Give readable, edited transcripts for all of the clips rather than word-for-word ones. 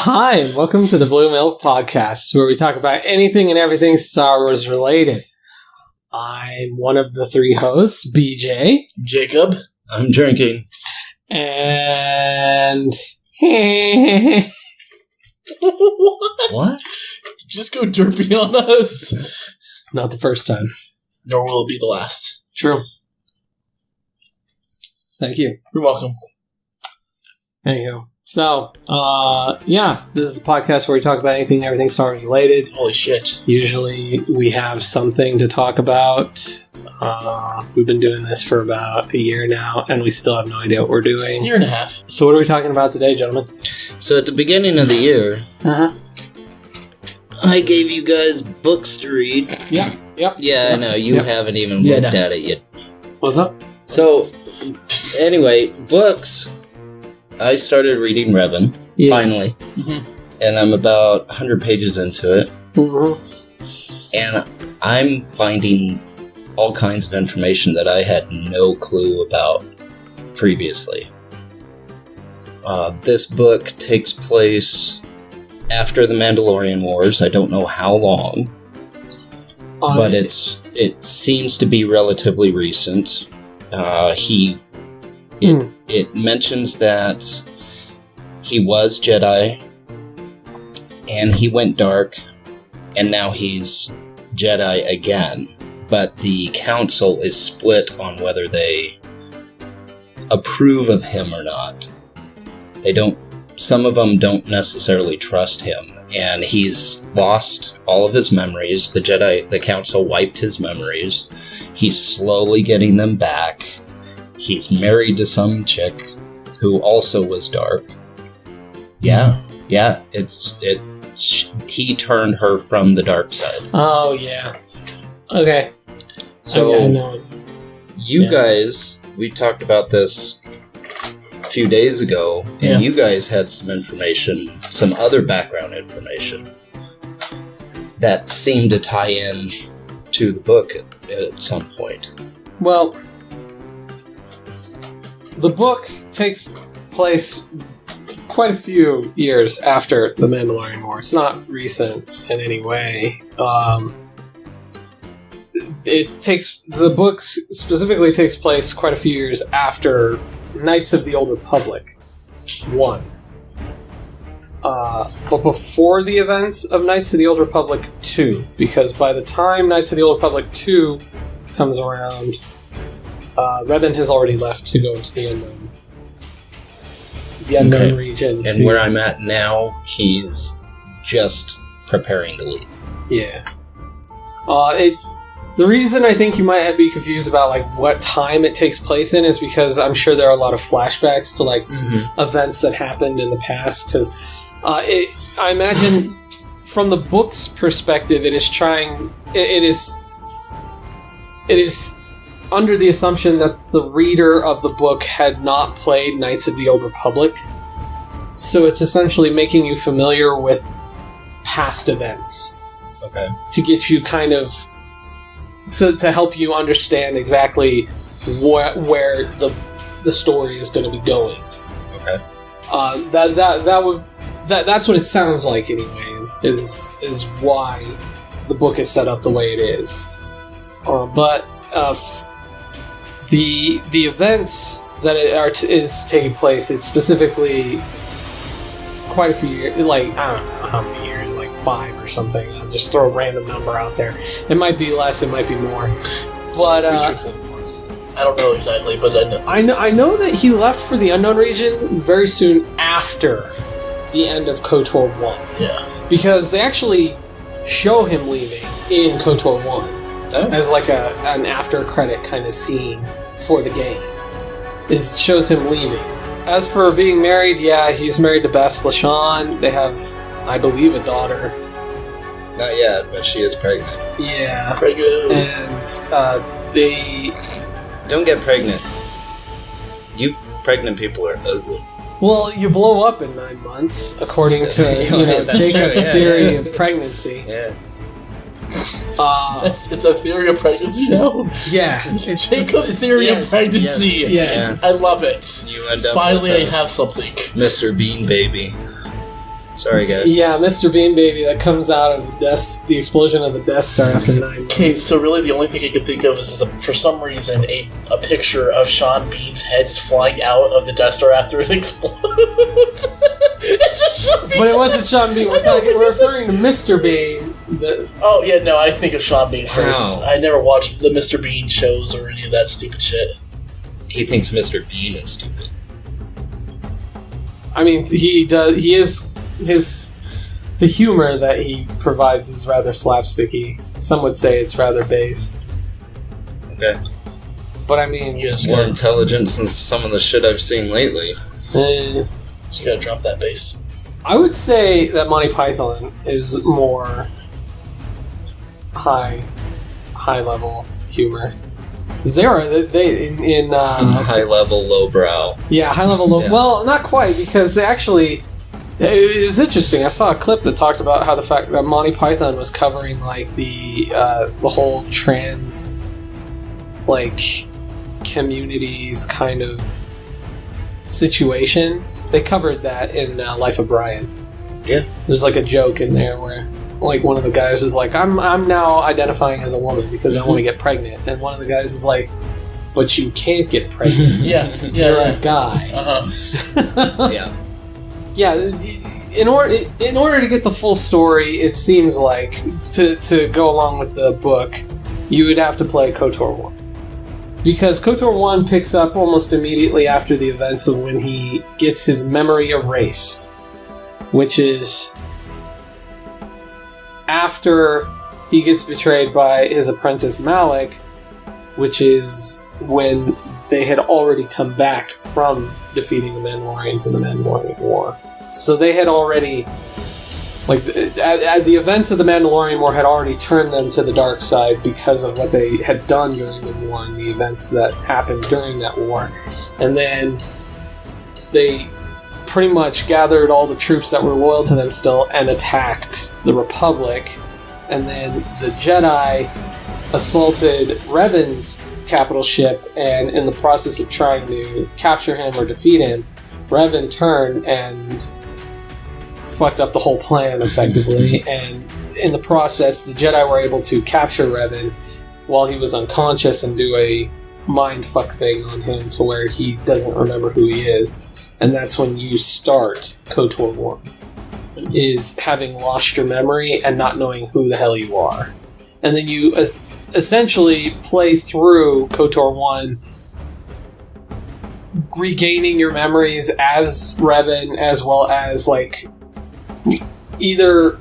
Hi, and welcome to the BlueMilk podcast, where we talk about anything and everything Star Wars related. I'm one of the three hosts, BJ. Jacob. I'm drinking. And... What? Just go derpy on us. Not the first time. Nor will it be the last. True. Thank you. You're welcome. Anywho. So, this is the podcast where we talk about anything and everything Star Wars related. Holy shit. Usually we have something to talk about. We've been doing this for about a year now, and we still have no idea what we're doing. Year and a half. So what are we talking about today, gentlemen? So at the beginning of the year, I gave you guys books to read. Yep. Yeah, I know. You haven't even looked at it yet. What's up? So, anyway, books. I started reading Revan, finally. Mm-hmm. And I'm about 100 pages into it. Mm-hmm. And I'm finding all kinds of information that I had no clue about previously. This book takes place after the Mandalorian Wars. I don't know how long, but it seems to be relatively recent. It mentions that he was Jedi, and he went dark, and now he's Jedi again. But the Council is split on whether they approve of him or not. Some of them don't necessarily trust him, and he's lost all of his memories. The Council wiped his memories. He's slowly getting them back. He's married to some chick who also was dark. Yeah, he turned her from the dark side. Oh, yeah. Okay. So, I know. You guys, we talked about this a few days ago, and you guys had some information, some other background information that seemed to tie in to the book at some point. Well, the book takes place quite a few years after the Mandalorian War. It's not recent in any way. The book specifically takes place quite a few years after Knights of the Old Republic 1. But before the events of Knights of the Old Republic 2, because by the time Knights of the Old Republic 2 comes around, Revan has already left to go into the unknown region. And where I'm at now, he's just preparing to leave. Yeah. The reason I think you might be confused about what time it takes place in is because I'm sure there are a lot of flashbacks to events that happened in the past. Because I imagine from the book's perspective, it is under the assumption that the reader of the book had not played Knights of the Old Republic. So it's essentially making you familiar with past events. Okay. To get you to help you understand exactly where the story is going to be going. Okay. That's what it sounds like anyways, is why the book is set up the way it is. But the events that is taking place, it's specifically quite a few years, I don't know how many years, 5 or something. I'll just throw a random number out there. It might be less, it might be more. But I don't know exactly, but I know that he left for the unknown region very soon after the end of KOTOR 1. Yeah. Because they actually show him leaving in KOTOR 1 as an after credit kind of scene for the game. It shows him leaving. As for being married, he's married to Bess LaShawn. They have, I believe, a daughter. Not yet, but she is pregnant. Yeah. Pregnant. And they... Don't get pregnant. You pregnant people are ugly. Well, you blow up in 9 months, according to Jacob's theory of pregnancy. Yeah. It's a theory of pregnancy now? Yeah. It's Jacob's theory of pregnancy. Yes. I love it. You end up Finally, I have something. Mr. Bean Baby. Sorry, guys. Yeah, Mr. Bean Baby that comes out of the explosion of the Death Star after 9 months. Okay, so really the only thing I could think of is, for some reason, a picture of Sean Bean's head is flying out of the Death Star after it explodes. It's just Sean Bean. But it wasn't Sean Bean. We're referring to Mr. Bean. Oh, yeah, no, I think of Sean Bean first. Wow. I never watched the Mr. Bean shows or any of that stupid shit. He thinks Mr. Bean is stupid. I mean, he does. He is the humor that he provides is rather slapsticky. Some would say it's rather base. Okay. But I mean, He's more intelligent than some of the shit I've seen lately. Just gotta drop that bass. I would say that Monty Python is more high level humor. Zero, they in high level, low brow. Yeah, high level, low. Yeah. Well, not quite, because they actually. It was interesting. I saw a clip that talked about how the fact that Monty Python was covering like the whole trans communities kind of situation. They covered that in Life of Brian. Yeah, there's like a joke in there where like one of the guys is like, I'm now identifying as a woman because I want to get pregnant, and one of the guys is like, but you can't get pregnant. You're a guy. Yeah. Yeah, in order to get the full story, it seems like to go along with the book, you would have to play KOTOR 1. Because KOTOR 1 picks up almost immediately after the events of when he gets his memory erased, which is after he gets betrayed by his apprentice Malak, which is when they had already come back from defeating the Mandalorians in the Mandalorian War. So they had already, the events of the Mandalorian War had already turned them to the dark side because of what they had done during the war and the events that happened during that war. And then they pretty much gathered all the troops that were loyal to them still and attacked the Republic. And then the Jedi assaulted Revan's capital ship, and in the process of trying to capture him or defeat him, Revan turned and fucked up the whole plan effectively, and in the process the Jedi were able to capture Revan while he was unconscious and do a mind fuck thing on him to where he doesn't remember who he is, and that's when you start KOTOR 1, is having lost your memory and not knowing who the hell you are. And then you essentially play through KOTOR 1 regaining your memories as Revan, as well as either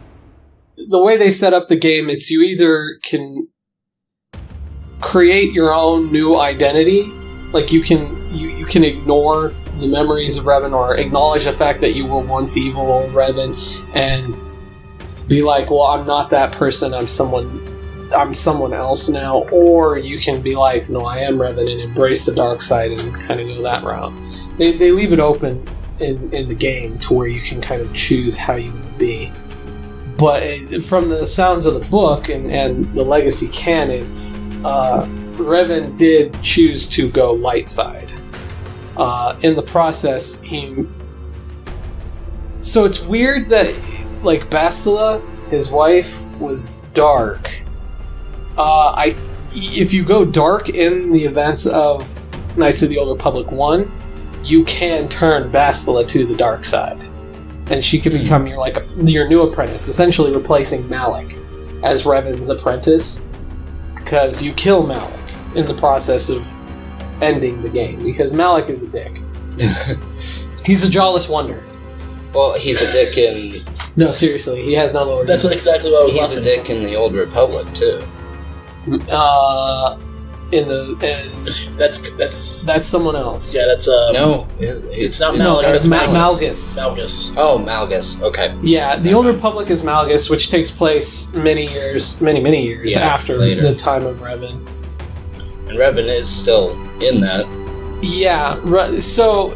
the way they set up the game, it's you either can create your own new identity, like you can ignore the memories of Revan or acknowledge the fact that you were once evil old Revan and be like, well, I'm not that person, I'm someone else now. Or you can be like, no, I am Revan, and embrace the dark side and kind of go that route. They leave it open in the game to where you can kind of choose how you would be. But from the sounds of the book and the Legacy canon, Revan did choose to go light side. In the process, so it's weird that Bastila, his wife, was dark. If you go dark in the events of Knights of the Old Republic 1, you can turn Bastila to the dark side, and she can become your new apprentice, essentially replacing Malak as Revan's apprentice, because you kill Malak in the process of ending the game, because Malak is a dick. He's a jawless wonder. Well, he's a dick in... No, seriously, he has no lower... That's exactly what I was He's a dick in the Old Republic, too. That's someone else. Yeah, that's no, it's not Malak. No, that's Malgus. Malgus. Oh, Malgus. Okay. Yeah, the Old Republic is Malgus, which takes place many years after later. The time of Revan. And Revan is still in that. Yeah, so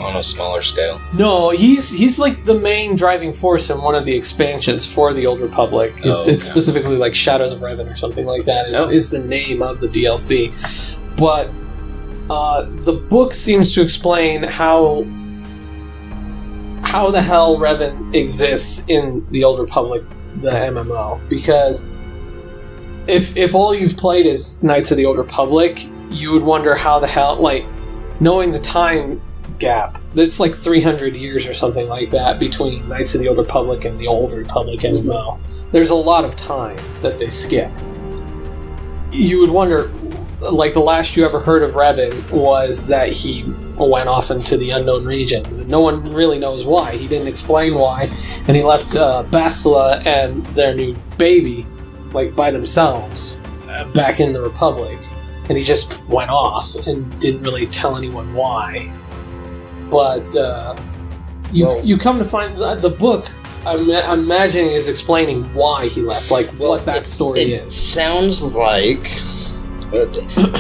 on a smaller scale. No, he's like the main driving force in one of the expansions for the Old Republic. It's specifically like Shadows of Revan or something like that is the name of the DLC. But the book seems to explain how how the hell Revan exists in the Old Republic, the MMO. Because if all you've played is Knights of the Old Republic, you would wonder how the hell, like, knowing the time gap, it's like 300 years or something like that between Knights of the Old Republic and the Old Republic MMO. There's a lot of time that they skip. You would wonder, like, the last you ever heard of Revan was that he went off into the unknown regions, and no one really knows why. He didn't explain why, and he left Bastila and their new baby, like, by themselves back in the Republic, and he just went off and didn't really tell anyone why. But you come to find the book, I'm imagining, is explaining why he left, like, what that story is. It sounds like...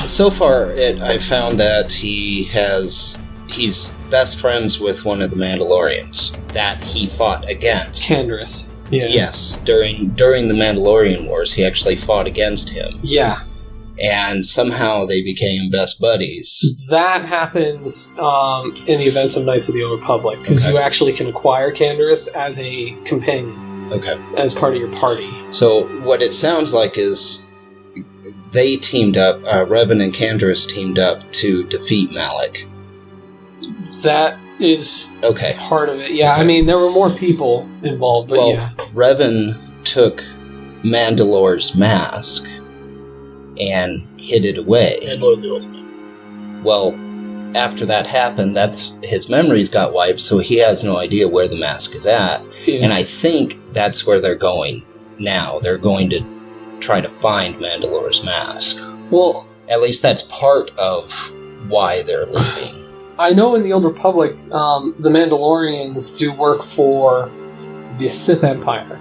So far, I found that he's best friends with one of the Mandalorians that he fought against. Canderous. Yeah. Yes, during the Mandalorian Wars, he actually fought against him. Yeah. And somehow they became best buddies. That happens in the events of Knights of the Old Republic, because you actually can acquire Canderous as a companion. Okay. As part of your party. So what it sounds like is they teamed up, Revan and Canderous teamed up to defeat Malak. That is part of it. Yeah, Okay. I mean, there were more people involved, but yeah. Revan took Mandalore's mask and hid it away. And Lord the Ultimate. Well, after that happened, his memories got wiped, so he has no idea where the mask is at. Yeah. And I think that's where they're going now. They're going to try to find Mandalore's mask. Well, at least that's part of why they're leaving. I know in the Old Republic, the Mandalorians do work for the Sith Empire.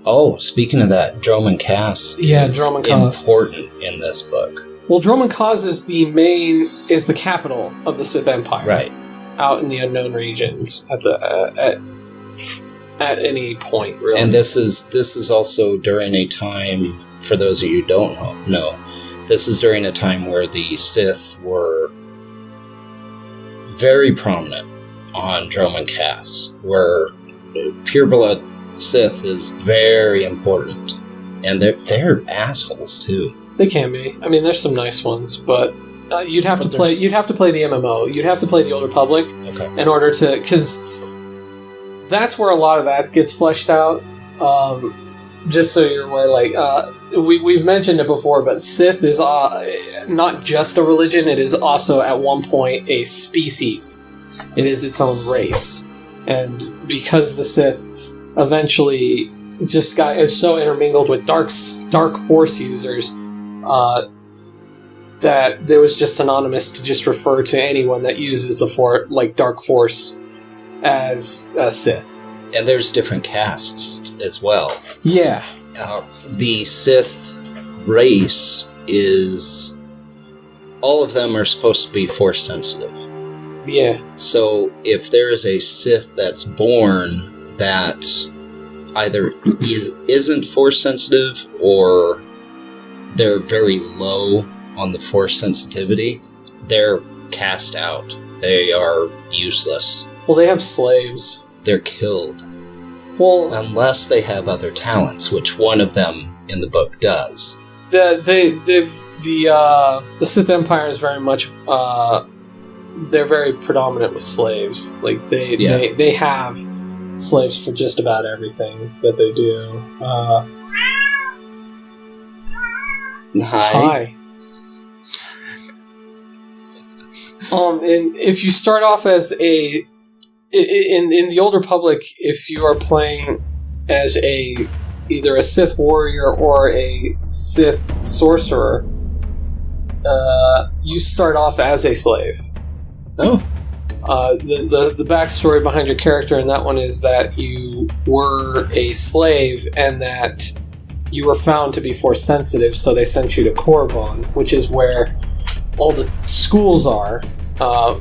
Oh, speaking of that, Droman Cass Droman Cass. Important in this book. Well, Droman Cass is the capital of the Sith Empire. Right. Out in the unknown regions at any point, really. And this is also during a time, for those of you who don't know, this is during a time where the Sith were very prominent on Droman Cass, where pureblood Sith is very important, and they're assholes too. They can be. I mean, there's some nice ones, but you'd have to play the MMO. You'd have to play the Old Republic in order to, because that's where a lot of that gets fleshed out. Just so you're aware, like we've mentioned it before, but Sith is not just a religion; it is also at one point a species. It is its own race, and because the Sith eventually just is so intermingled with dark force users that it was just synonymous to just refer to anyone that uses the dark force as a Sith. And there's different castes as well. Yeah. The Sith race is... all of them are supposed to be force sensitive. Yeah. So if there is a Sith that's born that either isn't force sensitive or they're very low on the force sensitivity, they're cast out. They are useless. Well, they have slaves. They're killed. Well, unless they have other talents, which one of them in the book does. The Sith Empire is very much they're very predominant with slaves. Like they have slaves for just about everything that they do. Hi. And if you start off as in the Old Republic, if you are playing as either a Sith warrior or a Sith sorcerer, you start off as a slave. Oh. The backstory behind your character in that one is that you were a slave and that you were found to be force sensitive, so they sent you to Korriban, which is where all the schools are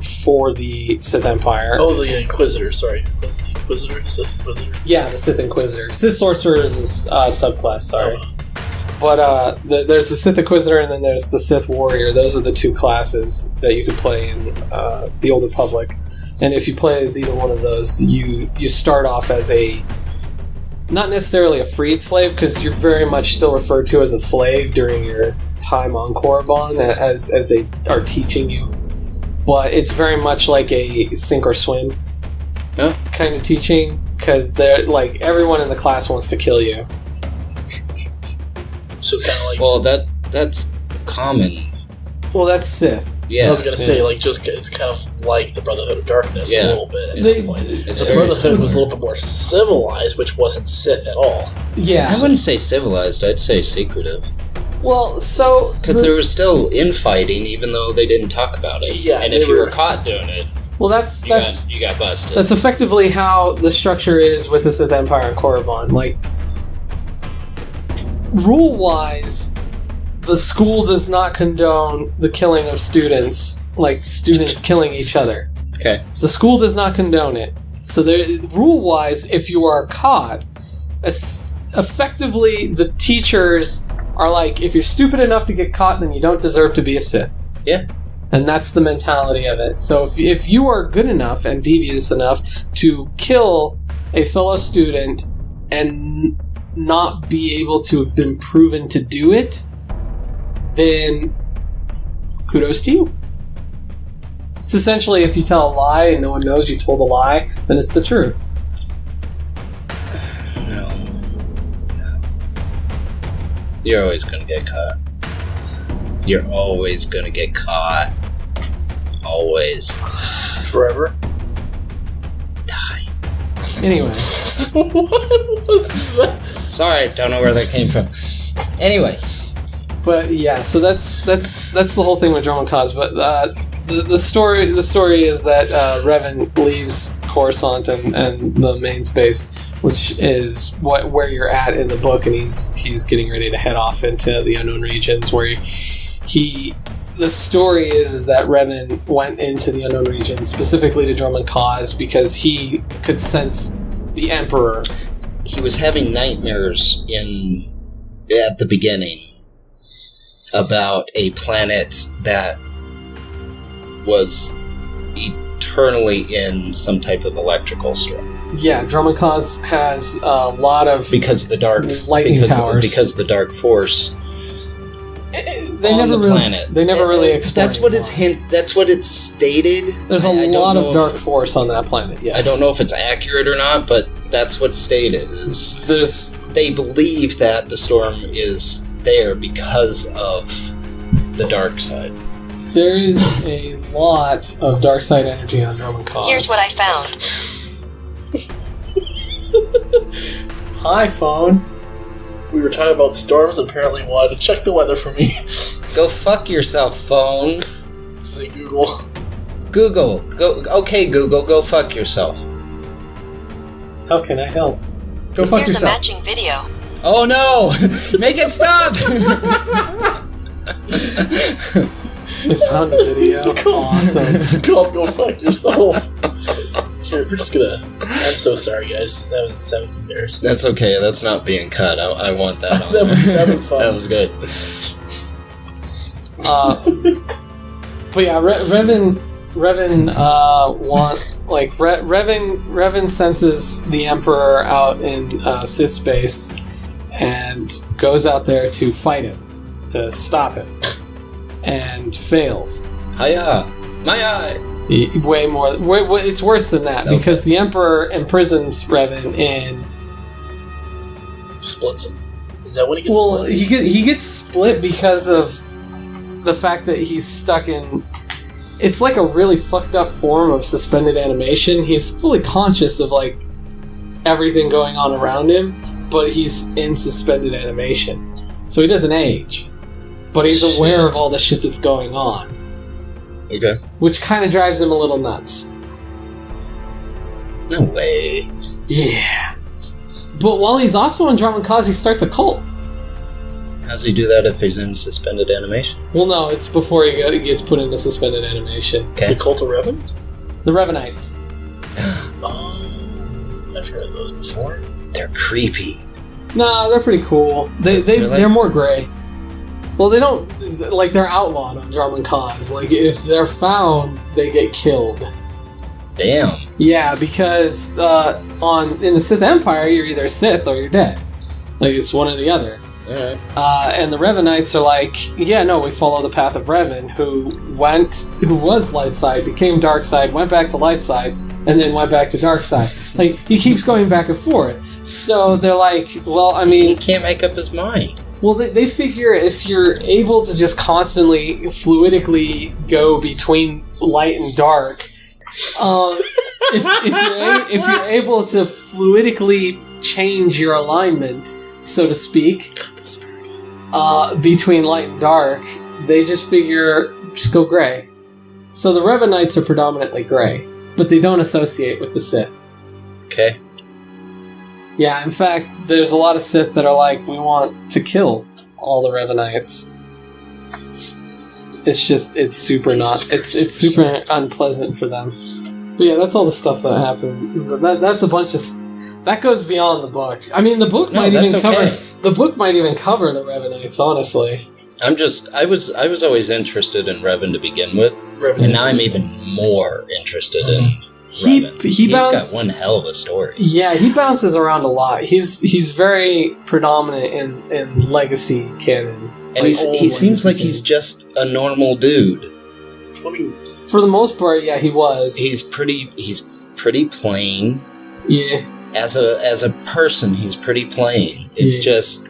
for the Sith Empire. Oh, the Inquisitor, sorry. What's the Inquisitor? Sith Inquisitor? Yeah, the Sith Inquisitor. Sith Sorcerer is a subclass, sorry. But there's the Sith Inquisitor and then there's the Sith Warrior. Those are the two classes that you could play in the Old Republic. And if you play as either one of those, you start off as not necessarily a freed slave, because you're very much still referred to as a slave during your time on Korriban as they are teaching you. But it's very much like a sink or swim kind of teaching, because they're like everyone in the class wants to kill you. So kind of like... Well, that's common. Well, that's Sith. Yeah. I was going to say, like, just it's kind of like the Brotherhood of Darkness a little bit. It's The Brotherhood was a little bit more civilized, which wasn't Sith at all. Yeah. I wouldn't say civilized, I'd say secretive. Well, so... Because there was still infighting, even though they didn't talk about it. Yeah, and if you were caught doing it, well, that's you got busted. That's effectively how the structure is with the Sith Empire and Korriban. Like, rule-wise, the school does not condone the killing of students, like students killing each other. Okay. The school does not condone it. So, rule-wise, if you are caught, effectively the teachers are like, if you're stupid enough to get caught, then you don't deserve to be a Sith. Yeah. And that's the mentality of it. So if you are good enough and devious enough to kill a fellow student and not be able to have been proven to do it, then kudos to you. It's essentially, if you tell a lie and no one knows you told a lie, then it's the truth. No. You're always going to get caught. You're always going to get caught. Always. Forever? Die. Anyway. What was that? Sorry, don't know where that came from. Anyway. But yeah, so that's the whole thing with Dromund Kaas. But the story is that Revan leaves Coruscant and the main space, which is where you're at in the book, and he's getting ready to head off into the unknown regions where the story is that Revan went into the unknown regions specifically to Dromund Kaas because he could sense the Emperor. He was having nightmares at the beginning about a planet that was eternally in some type of electrical storm. Yeah, Dromund Kaas has a lot of lightning towers. Because the dark force they never really explained. That's what it's stated. There's a lot of dark force on that planet. Yes. I don't know if it's accurate or not, but that's what's stated. They believe that the storm is there because of the dark side. There is a lot of dark side energy on Dromund Kaas. Here's what I found. Hi, phone. We were talking about storms and apparently wanted to check the weather for me. Go fuck yourself, phone. Say Google. Google. Okay, Google, go fuck yourself. How can I help? Go fuck Here's yourself. Here's a matching video. Oh no! Make it stop! I found a video. Awesome. Called Go Fuck Yourself. Here, we're just gonna... I'm so sorry, guys. That was embarrassing. That's okay. That's not being cut. I want that on that was fun. That was good. But yeah, Revan senses the Emperor out in Sith space and goes out there to fight him, to stop him, and fails. Hiya! My eye! Way more. It's worse than that, because the Emperor imprisons Revan in... Splits him. Is that when he gets split? Well, he gets split because of the fact that he's stuck in... It's like a really fucked up form of suspended animation. He's fully conscious of, like, everything going on around him, but he's in suspended animation. So he doesn't age. But he's aware of all the shit that's going on. Okay. Which kind of drives him a little nuts. No way. Yeah. But while he's also in Dromund Kaas, he starts a cult. How does he do that if he's in suspended animation? Well, no, it's before he gets put into suspended animation. Okay. The Cult of Revan? The Revanites. Oh, I've heard of those before. They're creepy. Nah, they're pretty cool. They're more gray. Well, they don't... Like, they're outlawed on Dromund Kaas. Like, if they're found, they get killed. Damn. Yeah, because in the Sith Empire, you're either Sith or you're dead. Like, it's one or the other. Alright. And the Revanites are like, yeah, no, we follow the path of Revan, who was light side, became dark side, went back to light side, and then went back to dark side. Like, he keeps going back and forth. So they're like, well, I mean... He can't make up his mind. Well, they figure if you're able to just constantly, fluidically go between light and dark, if you're able to fluidically change your alignment, so to speak, between light and dark, they just figure, just go gray. So the Revanites are predominantly gray, but they don't associate with the Sith. Okay. Yeah, in fact, there's a lot of Sith that are like, we want to kill all the Revanites. It's super super unpleasant for them. But yeah, that's all the stuff that happened. That's a bunch of... That goes beyond the book. I mean, the book might even cover the Revanites, honestly. I was always interested in Revan to begin with, and now I'm even more interested in Revan. He's got one hell of a story. Yeah, he bounces around a lot. He's very predominant in legacy canon. And he seems like he's just a normal dude. I mean, for the most part, yeah, he was. He's pretty plain. Yeah. As a person, he's pretty plain. It's just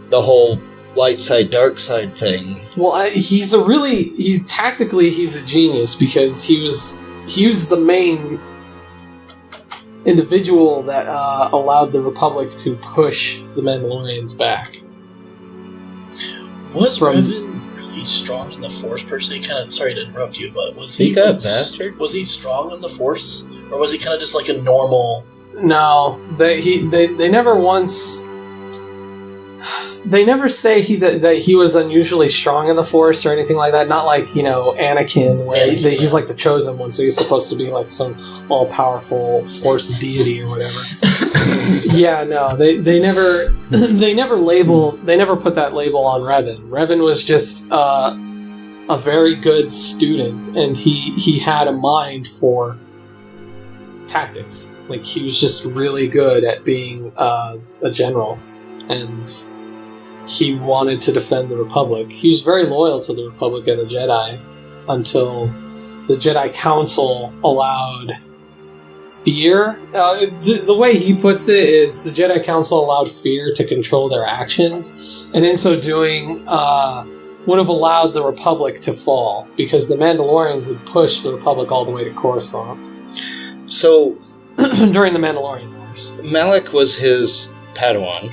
the whole light side, dark side thing. Well, he's a genius because he was the main individual that allowed the Republic to push the Mandalorians back. Was Revan really strong in the Force per se? Sorry to interrupt you, but Speak up, bastard. Was he strong in the Force, or was he kind of just like a normal? No, they never once. They never say that he was unusually strong in the Force or anything like that. Not like, Anakin, where he's like the chosen one, so he's supposed to be like some all-powerful Force deity or whatever. Yeah, no, they never put that label on Revan. Revan was just a very good student, and he had a mind for tactics. Like, he was just really good at being a general, and he wanted to defend the Republic. He was very loyal to the Republic and the Jedi until the Jedi Council allowed fear. The way he puts it is the Jedi Council allowed fear to control their actions, and in so doing would have allowed the Republic to fall, because the Mandalorians had pushed the Republic all the way to Coruscant. So, during the Mandalorian Wars. Malak was his Padawan.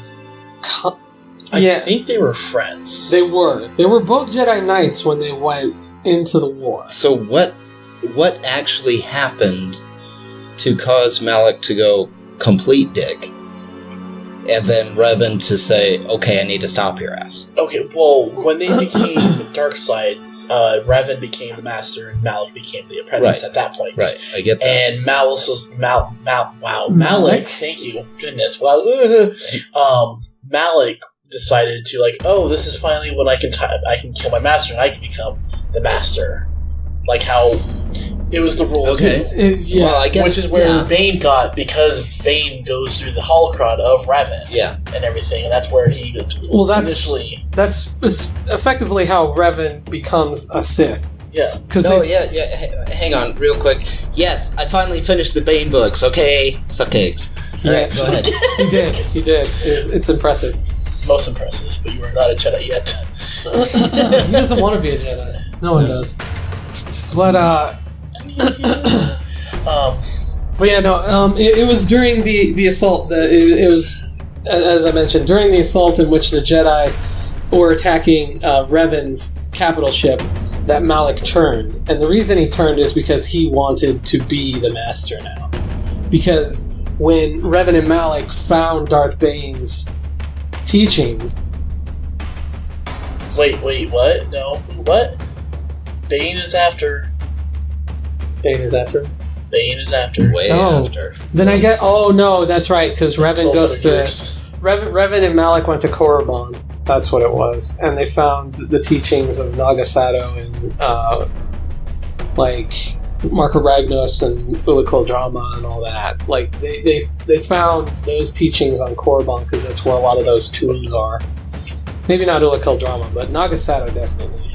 I think they were friends. They were. They were both Jedi Knights when they went into the war. So what actually happened to cause Malak to go complete dick? And then Revan to say, okay, I need to stop your ass. Okay, well, when they became the dark sides, Revan became the master and Malak became the apprentice at that point. Right, I get that. And Malak, thank you, goodness, wow. Malak decided to, this is finally when I can kill my master and I can become the master. Like how it was the rules. Okay. Well, I guess, which is where Bane got, because Bane goes through the holocron of Revan. Yeah. And everything, and that's where he initially... That's effectively how Revan becomes a Sith. Yeah. Hang on, real quick. Yes, I finally finished the Bane books, okay? Suck eggs. Alright, go ahead. He did. It's impressive. Most impressive, but you are not a Jedi yet. He doesn't want to be a Jedi. No one does. But, but yeah, no, it was during the assault, it was, as I mentioned, during the assault in which the Jedi were attacking Revan's capital ship, that Malak turned. And the reason he turned is because he wanted to be the master now. Because when Revan and Malak found Darth Bane's teachings... Wait, what? No, what? Bane is after... Bane is after? Way after. Then I get... Oh, no, that's right, because Revan goes to... Revan and Malak went to Korriban. That's what it was. And they found the teachings of Nagasato and, Mark of Rynos and Ulical Drama and all that. Like, they found those teachings on Korriban because that's where a lot of those tombs are. Maybe not Ulical Drama, but Nagasado definitely.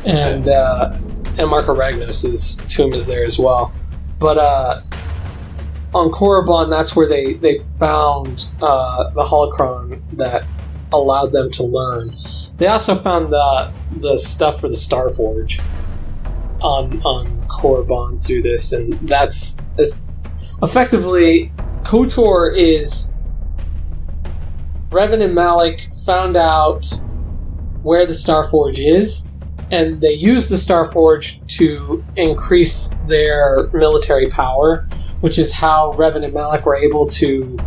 And Mark of Ragnos' tomb is there as well. But on Korriban, that's where they found the holocron that allowed them to learn. They also found the stuff for the Starforge on Korriban through this, and that's effectively KOTOR is Revan and Malak found out where the Starforge is, and they used the Starforge to increase their military power, which is how Revan and Malak were able to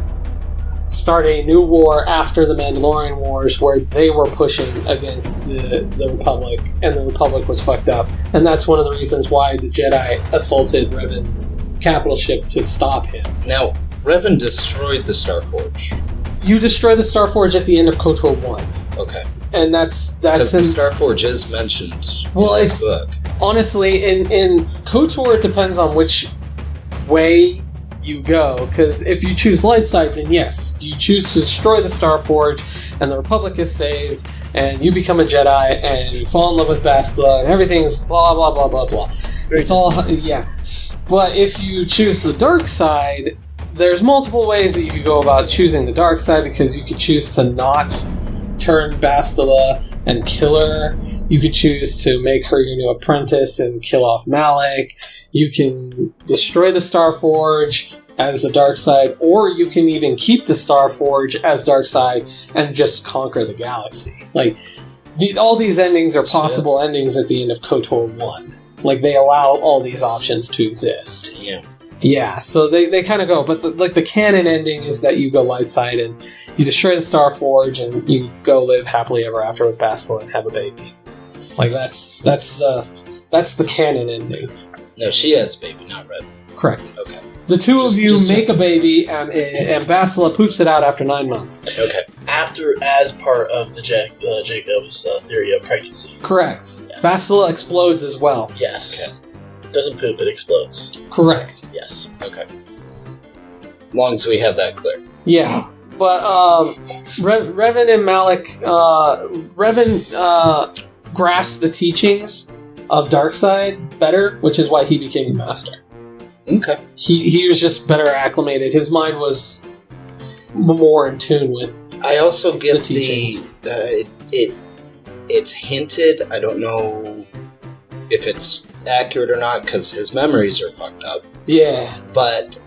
start a new war after the Mandalorian Wars, where they were pushing against the Republic, and the Republic was fucked up. And that's one of the reasons why the Jedi assaulted Revan's capital ship to stop him. Now, Revan destroyed the Starforge. You destroy the Starforge at the end of KOTOR 1. Okay. And that's because the Starforge is mentioned in this book. Honestly, in KOTOR, it depends on which way you go, because if you choose light side, then yes, you choose to destroy the Starforge, and the Republic is saved, and you become a Jedi, and you fall in love with Bastila, and everything's blah blah blah blah blah. It's all, yeah. But if you choose the dark side, there's multiple ways that you could go about choosing the dark side, because you could choose to not turn Bastila and kill her. You could choose to make her your new apprentice and kill off Malak. You can destroy the Starforge as the dark side, or you can even keep the Starforge as dark side and just conquer the galaxy. Like, all these endings are possible endings at the end of KOTOR 1. Like, they allow all these options to exist. Yeah. Yeah, so they kind of go, but the canon ending is that you go light side and you destroy the Starforge and you go live happily ever after with Bastila and have a baby. Like, that's the canon ending. No, she has a baby, not Red. Correct. Okay. The two of you make a baby, and Bastila poops it out after 9 months. Okay. As part of the Jacob's theory of pregnancy. Correct. Yeah. Bastila explodes as well. Yes. Okay. Doesn't poop, it explodes. Correct. Yes. Okay. As long as we have that clear. Yeah. But Revan and Malak, Revan grasped the teachings of Darkseid better, which is why he became the Master. Okay. He was just better acclimated. His mind was more in tune with. I also get the teachings. It's hinted. I don't know if it's accurate or not because his memories are fucked up. Yeah. But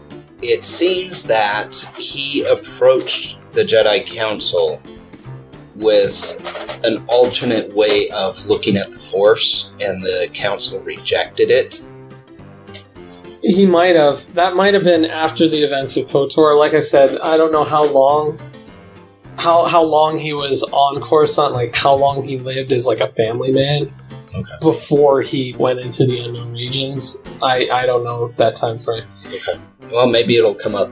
it seems that he approached the Jedi Council with an alternate way of looking at the Force, and the Council rejected it. He might have. That might have been after the events of KOTOR. Like I said, I don't know how long he was on Coruscant, like how long he lived as like a family man. Okay. Before he went into the unknown regions. I don't know that time frame. Okay. Well, maybe it'll come up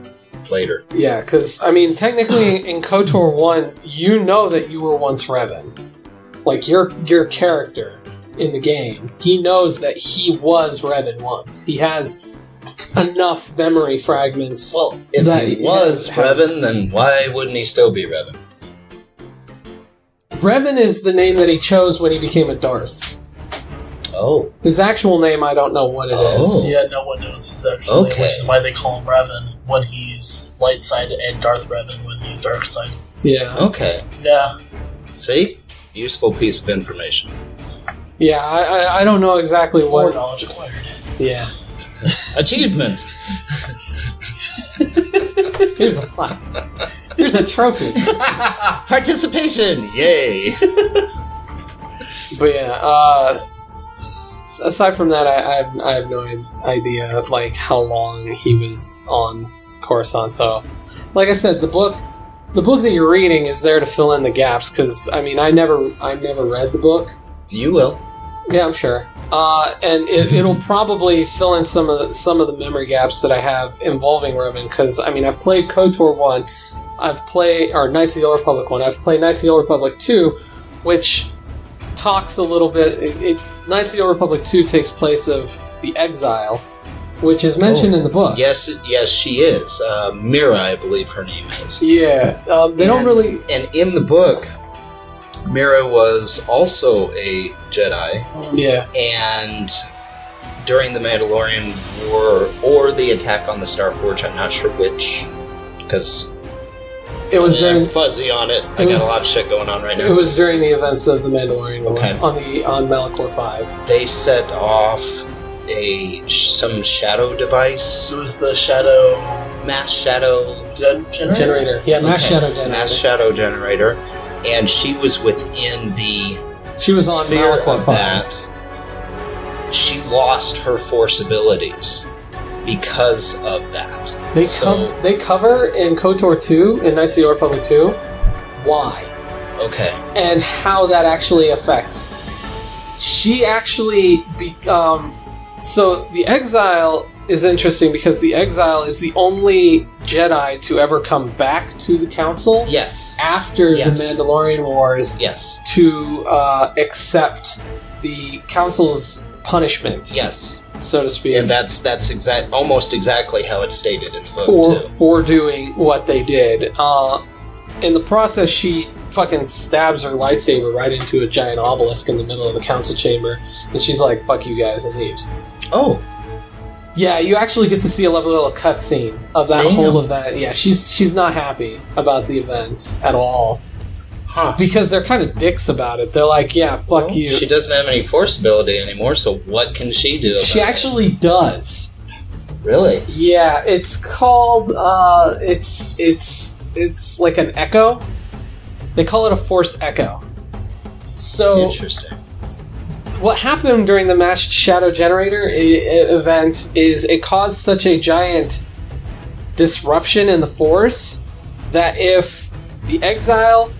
later. Yeah, because, I mean, technically in KOTOR 1, you know that you were once Revan. Like, your character in the game, he knows that he was Revan once. He has enough memory fragments. Well, if he was Revan, then why wouldn't he still be Revan? Revan is the name that he chose when he became a Darth. Oh. His actual name, I don't know what it is. Yeah, no one knows his actual name, which is why they call him Revan when he's light side and Darth Revan when he's dark side. Yeah. Okay. Yeah. See? Useful piece of information. Yeah, I don't know exactly what... More knowledge acquired. Yeah. Achievement! Here's a plaque. Here's a trophy. Participation! Yay! But yeah, aside from that, I have no idea of like how long he was on Coruscant. So, like I said, the book that you're reading is there to fill in the gaps. Because I mean, I never read the book. You will. Yeah, I'm sure. And it'll probably fill in some of the memory gaps that I have involving Revan. Because I mean, I've played KOTOR 1, Knights of the Old Republic 1. I've played Knights of the Old Republic 2, which talks a little bit. Knights of the Old Republic 2 takes place of the Exile, which is mentioned in the book. Yes, she is. Mira, I believe her name is. Yeah, they don't really... And in the book, Mira was also a Jedi. Yeah. And during the Mandalorian War, or the attack on the Starforge, I'm not sure which, because it was I'm fuzzy on it. I got a lot of shit going on right now. It was during the events of the Mandalorian War, okay. on Malachor 5. They set off some shadow device. It was the shadow... Mass shadow... Generator. Yeah, mass shadow generator. Mass shadow generator. And she was within the... She was on Malachor 5. That. She lost her Force abilities because of that. They cover in KOTOR 2, in Knights of the Old Republic 2, why. Okay. And how that actually affects. She actually... so, the Exile is interesting because the Exile is the only Jedi to ever come back to the Council. Yes. After the Mandalorian Wars. Yes. To accept the Council's punishment. Yes. So to speak. And that's almost exactly how it's stated in the book, for doing what they did. In the process, she fucking stabs her lightsaber right into a giant obelisk in the middle of the council chamber, and she's like, fuck you guys, and leaves. Oh. Yeah, you actually get to see a little cutscene of that whole event. Yeah, she's not happy about the events at all. Huh. Because they're kind of dicks about it. They're like, yeah, fuck you. She doesn't have any Force ability anymore, so what can she do about She actually does. Really? Yeah, it's called, it's like an echo. They call it a Force Echo. So, interesting. What happened during the Mass Shadow Generator event is it caused such a giant disruption in the Force that if the Exile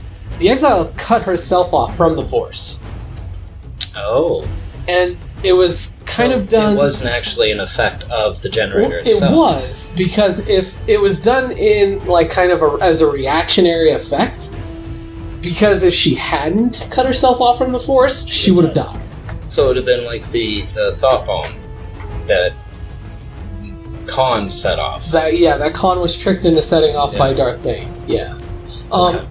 cut herself off from the Force. Oh. And it was kind of done... It wasn't actually an effect of the generator itself. It was, because if it was done in, like, kind of as a reactionary effect, because if she hadn't cut herself off from the Force, she would have died. So it would have been like the thought bomb that Khan set off. That Khan was tricked into setting off by Darth Bane. Yeah. Okay.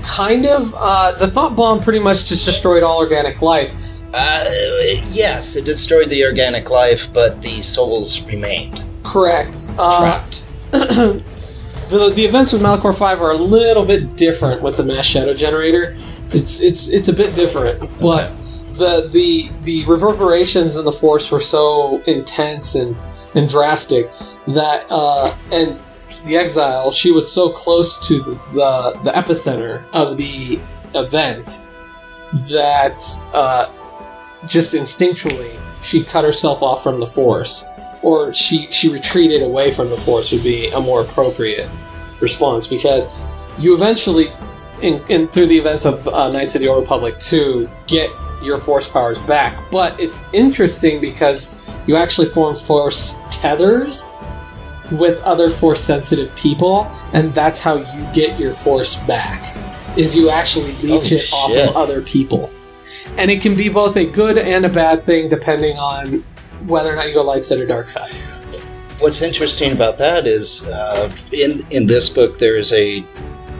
Kind of. The thought bomb pretty much just destroyed all organic life. Yes, it destroyed the organic life, but the souls remained. Correct. Trapped. The events with Malachor 5 are a little bit different with the Mass Shadow Generator. It's a bit different, but the reverberations in the Force were so intense and drastic that and the Exile, she was so close to the epicenter of the event that just instinctually she cut herself off from the Force, or she retreated away from the Force would be a more appropriate response, because you eventually in through the events of Knights of the Old Republic 2 get your Force powers back, but it's interesting because you actually form Force tethers with other Force-sensitive people, and that's how you get your Force back, is you actually leech it off of other people. And it can be both a good and a bad thing, depending on whether or not you go light side or dark side. What's interesting about that is, in this book, there is a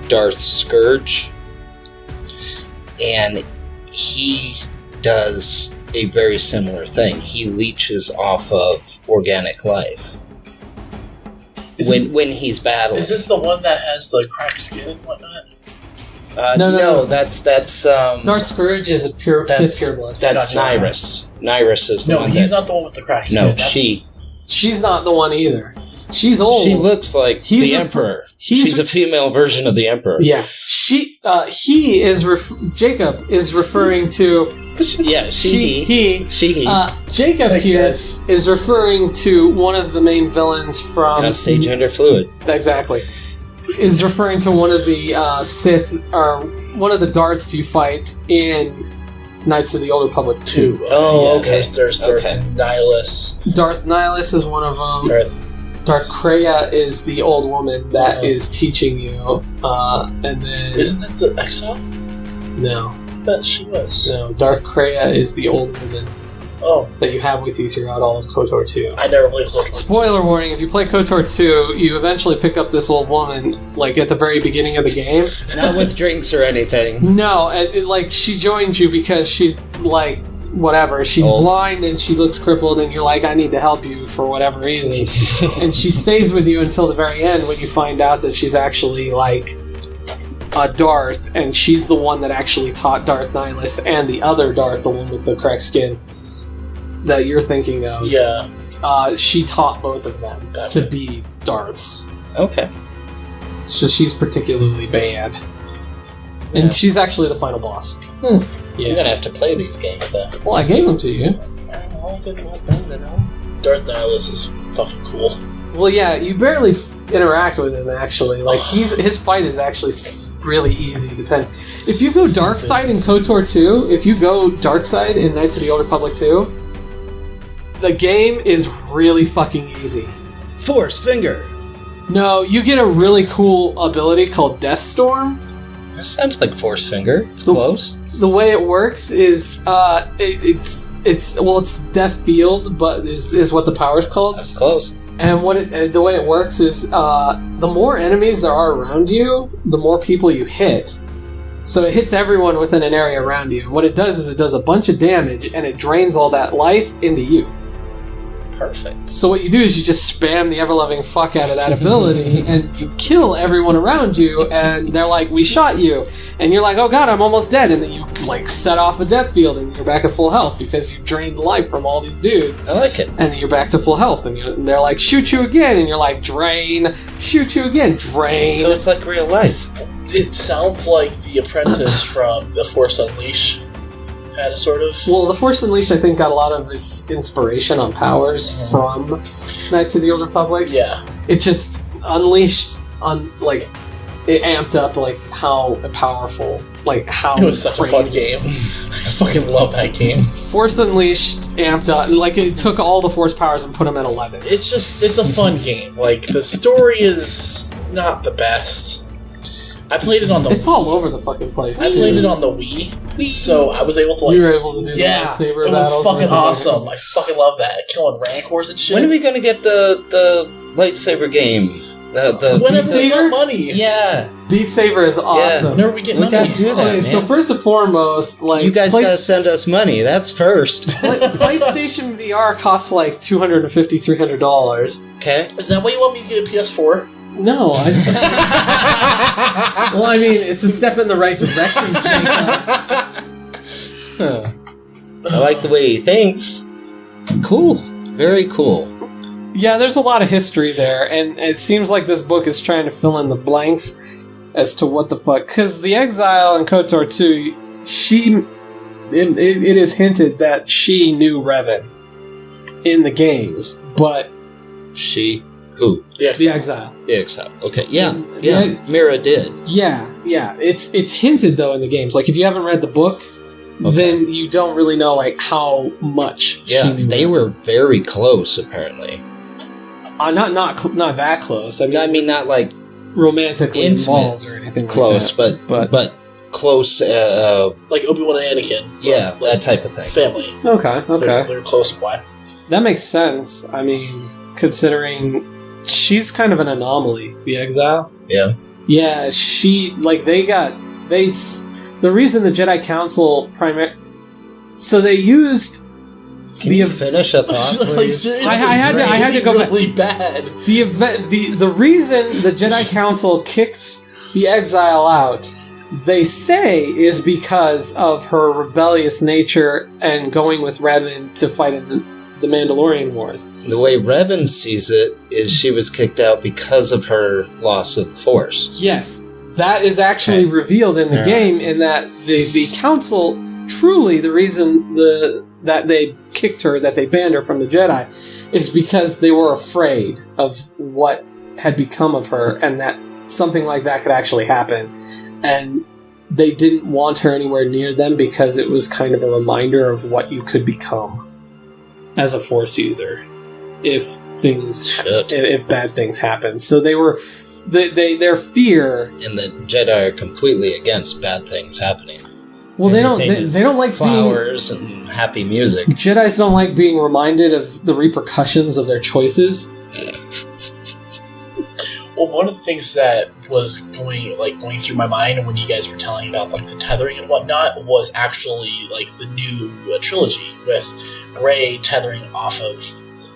Darth Scourge, and he does a very similar thing. He leeches off of organic life. When he's battling. Is this the one that has the cracked skin and whatnot? No. That's Darth Scourge is a pure Sith pureblood. That's Gotcha. Nyrus. Nyrus is the one. No, he's not the one with the cracked skin. No, She's not the one either. She's old. She looks like the Emperor. She's a female version of the Emperor. Yeah. Jacob is referring to... Yeah, she. Jacob here is referring to one of the main villains from... Gotta stay gender fluid. Exactly. Is referring to one of the Sith, or one of the Darths you fight in Knights of the Old Republic 2. Oh, okay. There's Darth Nihilus. Darth Nihilus is one of them. Darth Kreia is the old woman that is teaching you, and then... Isn't that the Exile? No. I thought she was. No, Darth Kreia is the old woman. Oh. that you have with you throughout all of KOTOR 2. I never played KOTOR. Spoiler warning, if you play KOTOR 2, you eventually pick up this old woman, like, at the very beginning of the game. Not with drinks or anything. No, like, she joins you because she's, like, whatever. She's Old. blind and she looks crippled, and you're like, I need to help you for whatever reason. And she stays with you until the very end when you find out that she's actually, like, Darth, and she's the one that actually taught Darth Nihilus and the other Darth, the one with the correct skin that you're thinking of. Yeah. She taught both of them Gotcha. to be Darths. Okay. So she's particularly bad. Yeah. And she's actually the final boss. You're Yeah. gonna have to play these games, Well, I gave them to you. I know, I didn't want them to know. Darth Nihilus is fucking cool. Well, yeah, you barely interact with him, actually. Like, his fight is actually really easy. If you go dark side in KOTOR 2, if you go dark side in Knights of the Old Republic 2, the game is really fucking easy. Force finger! No, you get a really cool ability called Death Storm. That sounds like force finger. It's close. The way it works is, it's Death Field, but is what the power's called. That was close. And the way it works is, the more enemies there are around you, the more people you hit. So it hits everyone within an area around you. What it does is it does a bunch of damage, and it drains all that life into you. Perfect. So what you do is you just spam the ever-loving fuck out of that ability, and you kill everyone around you, and they're like, we shot you. And you're like, oh god, I'm almost dead. And then you, like, set off a death field, and you're back at full health, because you drained life from all these dudes. I like it. And then you're back to full health, and they're like, shoot you again, and you're like, drain, shoot you again, drain. So it's like real life. It sounds like The Apprentice from The Force Unleashed. Kind of, sort of. Well, The Force Unleashed, I think, got a lot of its inspiration on powers from Knights of the Old Republic. Yeah. It just unleashed it amped up, like, how powerful, like, how It was such crazy. a fun game. I fucking love that game. Force Unleashed amped up, like, it took all the Force powers and put them at 11. It's a fun game. Like, the story is not the best. I played it on the It's all over the fucking place. I played it on the Wii, so I was able to, like... You were able to do yeah, the lightsaber it was battles. fucking and awesome. I fucking love that. Killing Rancors and shit. When are we gonna get the lightsaber game? Whenever we Beat Saber? got money. Yeah. Beat Saber is awesome. Whenever we get We money. gotta do that, Okay, man. so first and foremost, like, You guys gotta send us money. That's first. PlayStation VR costs like $250, $300. Okay. Is that why you want me to get a PS4? No, well, I mean, it's a step in the right direction, Jacob. Huh. I like the way he thinks. Cool. Very cool. Yeah, there's a lot of history there, and it seems like this book is trying to fill in the blanks as to what the fuck. Because the Exile in KOTOR 2, it is hinted that she knew Revan in the games, but She. Who? the Exile. The Exile. Okay. Yeah. Yeah. Yeah. Mira did. Yeah. It's hinted though in the games. Like if you haven't read the book, then you don't really know like how much. Yeah. she knew They Revan. were very close, apparently. Not that close. I mean, not like romantically intimate involved or anything close, like that. but close. Like Obi-Wan and Anakin. Yeah, Like, that type of thing. family. Okay. They're close by. That makes sense. I mean, considering she's kind of an anomaly, the Exile. Yeah. Yeah, the reason the Jedi Council so they used Can you finish a thought, Like, please? seriously, I had to go back. really bad. the reason the Jedi Council kicked the Exile out, they say, is because of her rebellious nature and going with Revan to fight in the Mandalorian Wars. The way Revan sees it is she was kicked out because of her loss of the Force. Yes, that is actually revealed in the game, in that the Council, truly the reason that they kicked her, that they banned her from the Jedi, is because they were afraid of what had become of her and that something like that could actually happen. And they didn't want her anywhere near them because it was kind of a reminder of what you could become as a Force user if bad things happen. So their fear, And the Jedi are completely against bad things happening. well, they don't Everything is like flowers and happy music. Jedis don't like being reminded of the repercussions of their choices. Well, one of the things that was going through my mind when you guys were telling about like the tethering and whatnot was actually like the new trilogy with Rey tethering off of.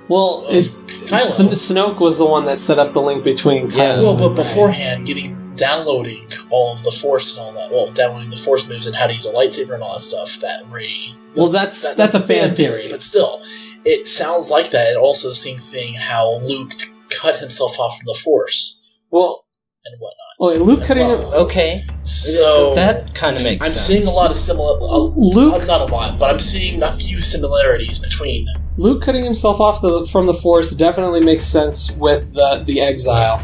Well, it's Snoke was the one that set up the link between. Yeah. Well, but beforehand, downloading all of the Force and all that. Well, downloading the Force moves and how to use a lightsaber and all that stuff. That Rey. Well, that's a fan theory, but still, it sounds like that. And also the same thing how Luke cut himself off from the Force. Well, and whatnot. Okay, Luke cutting. Okay, so that kind of makes sense. I'm seeing a lot of similar. Luke, not a lot, but I'm seeing a few similarities between Luke cutting himself off from the Force. Definitely makes sense with the exile.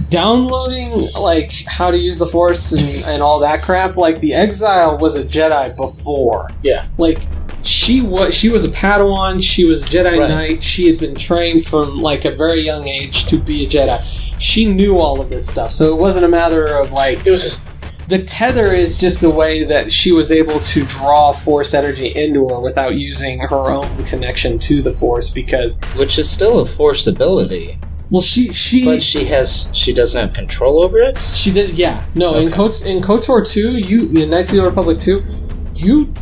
Downloading like how to use the Force and all that crap. Like the exile was a Jedi before. Yeah. Like she was a Padawan. She was a Jedi Knight. She had been trained from like a very young age to be a Jedi. She knew all of this stuff, so it wasn't a matter of like. It was just the tether is just a way that she was able to draw Force energy into her without using her own connection to the Force because which is still a Force ability. Well, she but she doesn't have control over it. She did, yeah. No, okay. in KOTOR 2, in Knights of the Old Republic 2, you,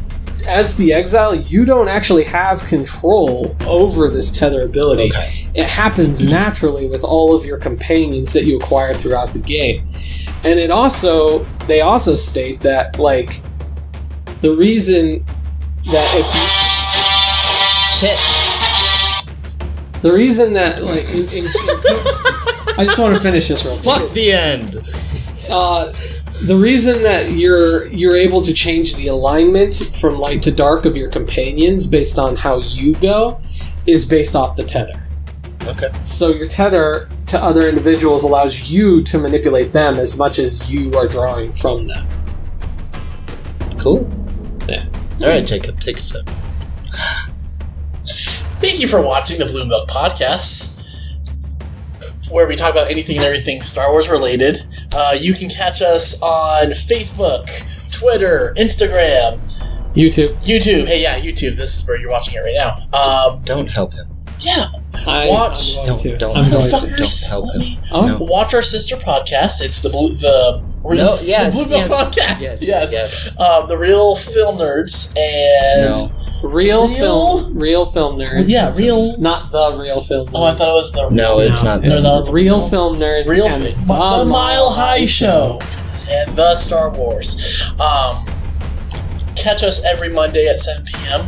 as the Exile, you don't actually have control over this tether ability. Okay. It happens naturally with all of your companions that you acquire throughout the game. And they also state that, like, the reason that if you... Shit. The reason that, like, I just want to finish this real quick. Fuck the end. The reason that you're able to change the alignment from light to dark of your companions based on how you go is based off the tether. Okay. So your tether to other individuals allows you to manipulate them as much as you are drawing from them. Cool. Yeah. All right, Jacob, take a sip. Thank you for watching the BlueMilk podcast, where we talk about anything and everything Star Wars related. You can catch us on Facebook, Twitter, Instagram, YouTube. Hey, yeah, YouTube. This is where you're watching it right now. Don't help him. Yeah. Don't help him. Oh? No. Watch our sister podcast. It's the BlueMilk podcast. Yes. The Real Film Nerds and Real film nerds. Yeah, real. Not the real film nerds. Oh, I thought it was the. No, it's not. It's the real film nerds. The Mile High Show and the Star Wars. Catch us every Monday at 7 p.m.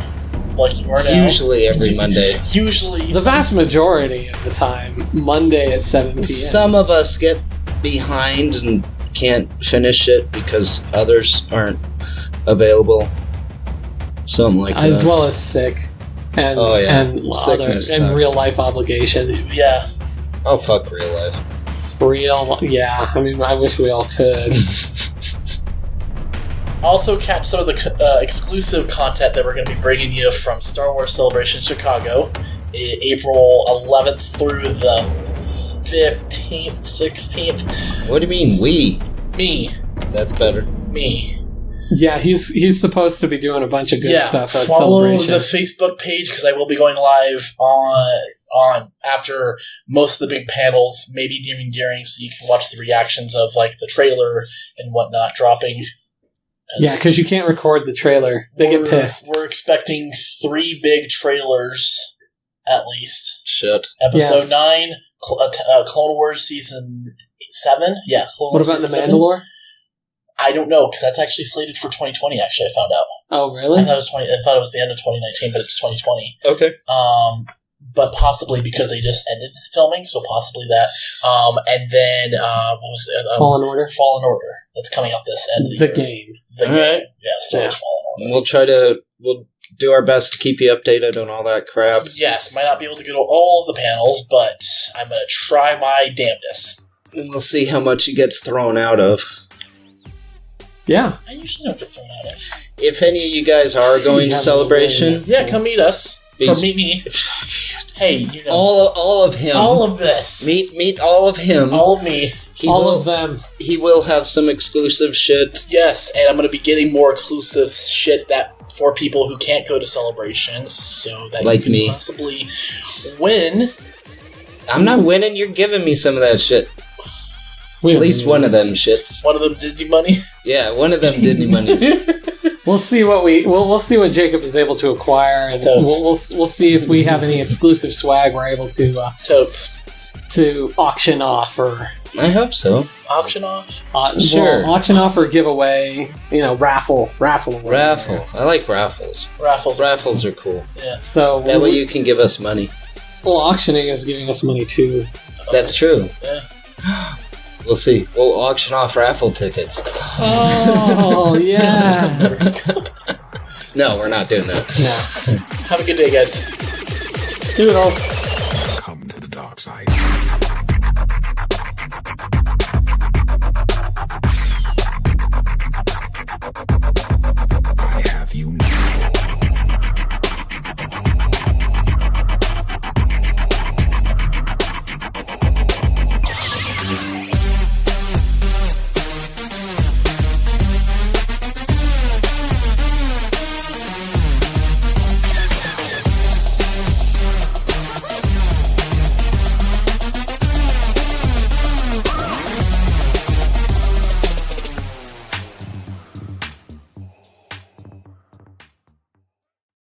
Like you are now. Usually every Monday. Usually. The vast majority of the time, Monday at 7 p.m. Some of us get behind and can't finish it because others aren't available. Something like that. As well as sick. And, Sickness and real life obligations. Yeah. Oh, fuck real life. Yeah. I mean, I wish we all could. Also, catch some of the exclusive content that we're going to be bringing you from Star Wars Celebration Chicago, April 11th through the 15th, 16th. What do you mean, we? Me. That's better. Me. Yeah, he's supposed to be doing a bunch of good stuff at follow Celebration. the Facebook page because I will be going live on after most of the big panels, maybe during, so you can watch the reactions of like the trailer and whatnot dropping. Yeah, because you can't record the trailer. They get pissed. We're expecting 3 big trailers at least. Shit. Episode 9, Clone Wars Season 7. Yeah, Clone Wars. What about The Season Mandalore? 7? I don't know, because that's actually slated for 2020, actually, I found out. Oh, really? I thought it was the end of 2019, but it's 2020. Okay. But possibly because they just ended filming, so possibly that. And then, what was the Fallen Order? Fallen Order. That's coming out this end of the year. Game. The game. Right. Yeah, Star Wars Fallen Order. We'll do our best to keep you updated on all that crap. Yes, might not be able to go to all of the panels, but I'm going to try my damnedest. And we'll see how much he gets thrown out of. Yeah. I usually don't get thrown out of. If any of you guys are going to Celebration... Yeah, come meet us. Or meet me. Hey, you know. All of him. All of this. Meet all of him. All of me. All of them. He will have some exclusive shit. Yes, and I'm going to be getting more exclusive shit that for people who can't go to celebrations, so that Like you can me. possibly win. I'm not winning. You're giving me some of that shit. We At don't least need one it. of them shits. One of them Disney money. Yeah, one of them Disney monies. We'll see what we'll see what Jacob is able to acquire, and we'll see if we have any exclusive swag we're able to Totes. to auction off or I hope so. Auction off? Sure. auction off or give away. Raffle. Raffle. I like raffles. Raffles. Raffles are cool. Yeah. So That way you can give us money. well, auctioning is giving us money too. That's true. Yeah. We'll see. We'll auction off raffle tickets. Oh yeah. No, we're not doing that. No. Have a good day, guys. Do it all. Come to the dark side.